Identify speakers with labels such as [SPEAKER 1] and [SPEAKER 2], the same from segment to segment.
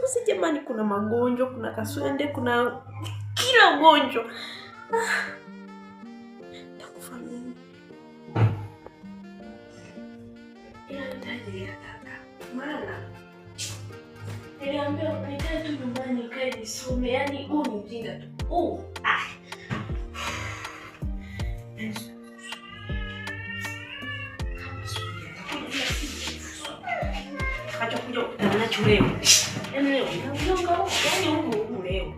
[SPEAKER 1] upuzi jamani, kuna magonjwa, kuna kaswende, kuna kila ugonjwa. Takufa mimi. Ndani ya kaka. Maana niliambia nikae tu nyumbani nikae nisome, yani huu ni ujinga tu. Acha kuja kukutana nacho leo. Yaani leo ndio yaani huko leo.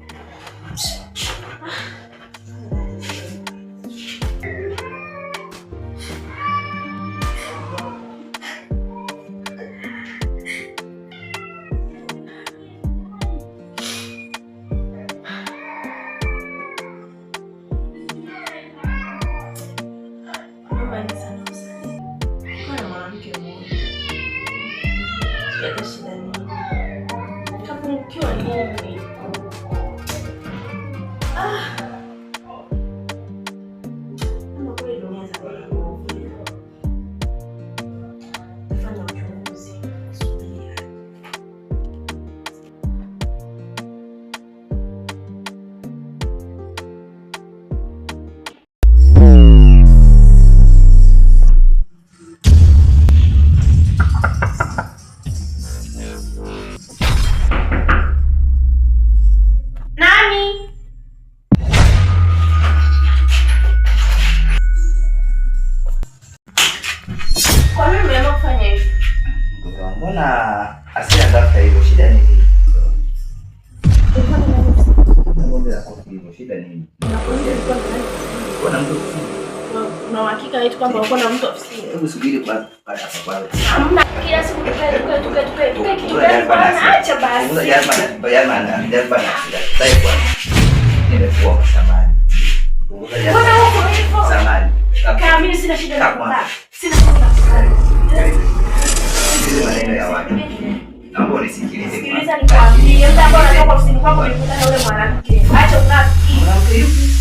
[SPEAKER 2] Na hakika eti kwamba uko na mtu ofisini.
[SPEAKER 3] Hebu subiri kwanza baada hapo pale.
[SPEAKER 2] Hamna kila siku tukae kitu gani bwana, acha basi.
[SPEAKER 3] Bwana. Sasa kwa. Nimekuwa samani.
[SPEAKER 2] Bwana huko hivyo.
[SPEAKER 3] Samani.
[SPEAKER 2] Kama mimi sina shida na kukaa. Sina shida.
[SPEAKER 3] Hizi maneno ya watu. Naomba unisikilize.
[SPEAKER 2] Sikiliza nikwambie, mtu ambaye anatoka ofisini kwako nilikutana yule mwanamke. Acha unafiki.
[SPEAKER 3] Mwanamke yupi?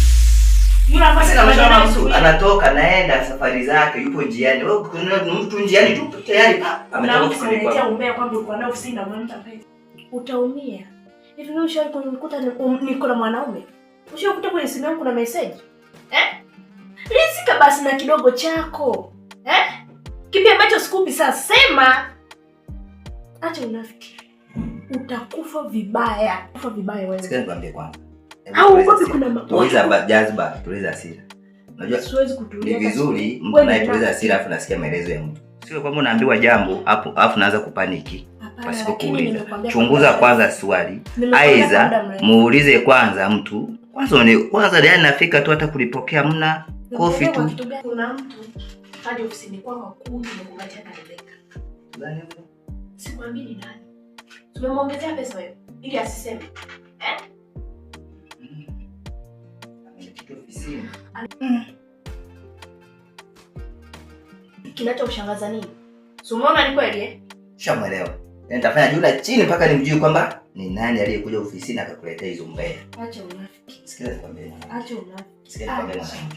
[SPEAKER 2] Yule ambaye
[SPEAKER 3] mtu anatoka naenda safari zake, yupo njiani. Wewe kuna mtu njiani tu tayari
[SPEAKER 2] ametoka kukuletea umbea kwamba uko na ofisini na mwanamke pesa. Utaumia. Hivi wewe ushawahi kunikuta niko na mwanaume? Ushawahi kukuta kwenye simu yangu kuna message? Rizika basi na kidogo chako. Kipi ambacho sikupi sasa sema. Acha unafiki. Utakufa vibaya. Kufa vibaya wewe.
[SPEAKER 3] Sikia nikwambie kwanza.
[SPEAKER 2] Au wapi kuna
[SPEAKER 3] tuliza jazba, tuliza hasira. Unajua
[SPEAKER 2] siwezi kutulia.
[SPEAKER 3] Ni vizuri mtu anayetuliza hasira afu nasikia maelezo ya mtu. Sio kwamba unaambiwa jambo afu naanza kupaniki. Pasipo kuuliza. Chunguza kwanza swali. Aiza muulize kwanza mtu. Kwanza yani nafika tu hata kulipokea mna kofi tu.
[SPEAKER 2] Kuna mtu hadi ofisini kwako kuja na kukatia Rebeka.
[SPEAKER 3] Nani?
[SPEAKER 2] Sikwambii ni nani. Tumemwongezea pesa wewe ili asiseme. Kinachokushangaza nini? Si umeona ni kweli
[SPEAKER 3] Shamuelewa. Nitafanya juu na chini mpaka nimjue kwamba ni nani aliyekuja ofisini akakuletea hizo mbaya.
[SPEAKER 2] Acha unafiki.
[SPEAKER 3] Sikiliza nikwambie.
[SPEAKER 2] Acha unafiki.
[SPEAKER 3] Sikiliza nikwambie mwanangu.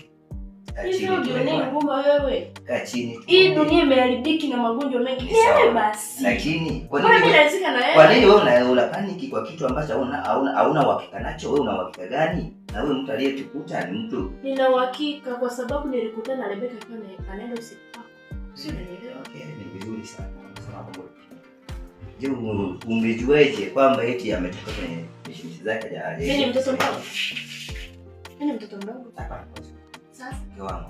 [SPEAKER 2] Hivi ndio nini ngoma wewe?
[SPEAKER 3] Kaa chini.
[SPEAKER 2] Hii dunia imeharibiki na magonjwa mengi. Niache basi.
[SPEAKER 3] Lakini
[SPEAKER 2] kwa nini lazima na wewe?
[SPEAKER 3] Kwa nini wewe una paniki kwa kitu ambacho hauna uhakika nacho? Wewe una uhakika gani? Na wewe mtu aliyetukuta ni mtu.
[SPEAKER 2] Nina uhakika kwa sababu nilikutana na Rebeka akiwa anaenda usiku. Sio nielewa.
[SPEAKER 3] Okay, ni vizuri sana. Sababu je, ungejuaje kwamba eti ametoka kwenye mishimizi zake ya aje?
[SPEAKER 2] Yeye mtoto mdogo. Yeye mtoto mdogo. Sasa
[SPEAKER 3] wangu.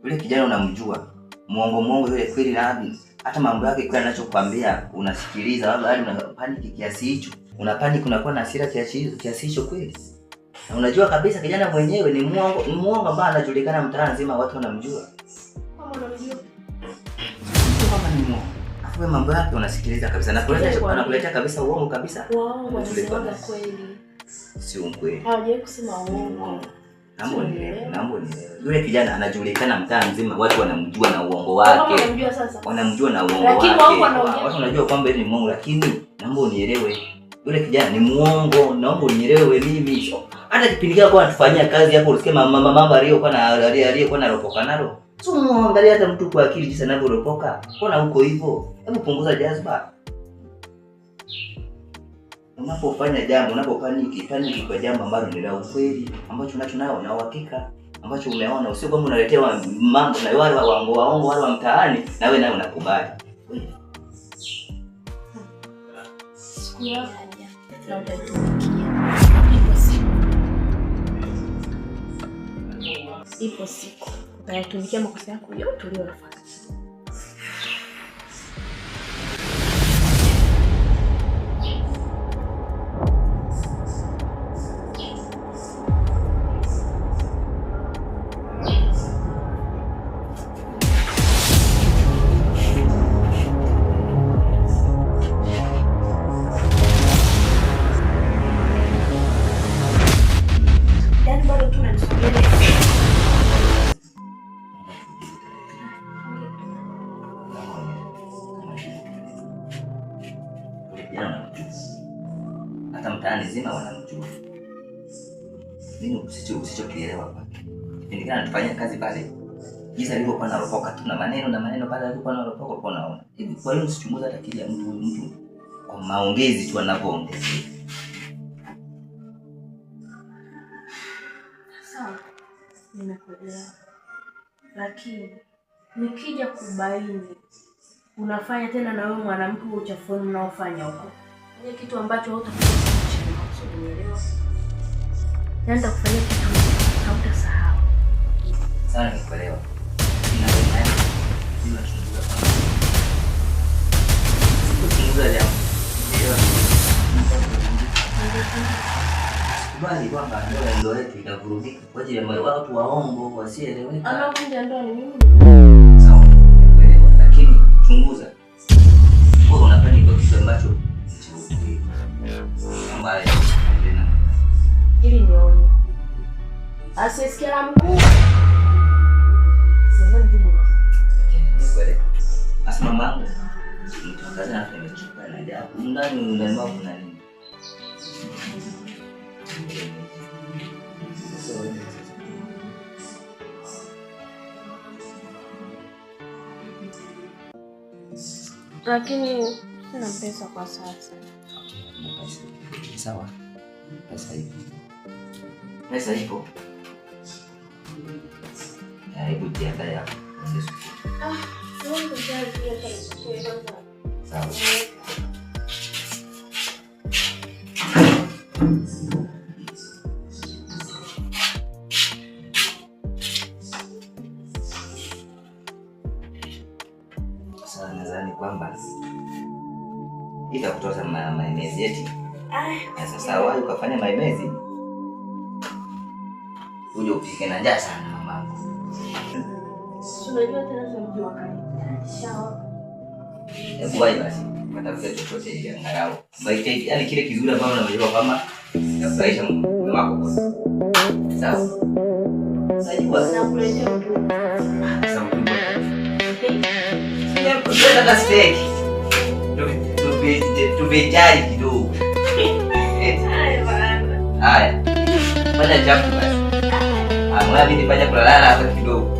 [SPEAKER 3] Yule kijana unamjua. Muongo yule kweli na hata mambo yake kila anachokuambia unasikiliza, labda hadi una panic kiasi hicho. Una panic unakuwa na hasira kiasi hicho kweli. Na unajua kabisa kijana mwenyewe ni muongo ambaye anajulikana mtaani nzima, watu wanamjua.
[SPEAKER 2] Kama unamjua.
[SPEAKER 3] Kama ni muongo. Afu mambo yake unasikiliza kabisa. Na anakuletea kabisa uongo kabisa.
[SPEAKER 2] Wao wanasema kweli.
[SPEAKER 3] Sio kweli.
[SPEAKER 2] Hawaje kusema uongo.
[SPEAKER 3] Naomba nielewe. Yule kijana anajulikana mtaa mzima, watu wanamjua na uongo wake.
[SPEAKER 2] Wanamjua sasa.
[SPEAKER 3] Wanamjua na uongo wake.
[SPEAKER 2] Lakini wao wanaongea.
[SPEAKER 3] Watu wanajua kwamba yeye ni muongo, lakini naomba unielewe. Yule kijana ni muongo, naomba unielewe mimi. Hata kipindi kile kwa anatufanyia kazi hapo, usikie mama aliyokuwa anaropoka nalo. Sio muangalia hata mtu kwa akili jinsi anavyoropoka. Mbona huko hivyo? Hebu punguza jazba. unapofanya jambo, unapopaniki kwa jambo ambalo ni la ukweli, ambacho unacho nao na uhakika, ambacho umeona, usio kwamba unaletewa mambo na wale waongo wale wa mtaani na wewe naye unakubali.
[SPEAKER 2] Siku yako na utaitumikia. Ipo siku utayatumikia makosa yako yote uliyofanya.
[SPEAKER 3] Hata mtaani zima wanamjua. Mimi usichokielewa kwake. Kipindi gani tufanya kazi pale? Jinsi alivyokuwa anaropoka tu na maneno pale alivyokuwa anaropoka kwa unaona. Hivi kwa hiyo usichunguza hata kile mtu kwa maongezi tu anapoongea.
[SPEAKER 2] Sawa. Nimekuelewa. Lakini nikija kubaini unafanya tena na wewe mwanamke uchafu unaofanya huko. Ni kitu ambacho hutakuelewa. Naenda kufanya kitu hautasahau.
[SPEAKER 3] Sana nikuelewa. Kuchunguza jambo. Bali kwamba ndoa yetu itavurugika kwa ajili ya watu waongo wasieleweka.
[SPEAKER 2] Anakuja ndoa ni mimi.
[SPEAKER 3] Sawa, nikuelewa. Lakini chunguza. Wewe unafanya kitu ambacho ambaye
[SPEAKER 2] ili nione. Asisikia la mkuu. Sasa ndio.
[SPEAKER 3] Nikuelewa. Asa mamangu. Mtakaza na nimechuka na japo. Ndani wangu kuna nini?
[SPEAKER 2] Lakini sina pesa kwa sasa.
[SPEAKER 3] Sawa. Pesa ipo. Hebu jiandae hapo. Sawa. Sasa nadhani kwamba itakutoa maemezi eti. Sasa wewe ukafanya maemezi uje upike na njaa sana mamangu.
[SPEAKER 2] Unajua tena tunajua kani. Sawa.
[SPEAKER 3] Hebu wahi basi. Katafuta chochote ili angalau. Baite yani kile kizuri ambacho unajua kama nafurahisha mume wako. Sawa. Sasa
[SPEAKER 2] nakuletea mtu.
[SPEAKER 3] Sawa mtu. Tunataka steak. Tupejali kidogo. Haya. Fanya chapu basi. Mwana bidi fanya kulala hapa kidogo.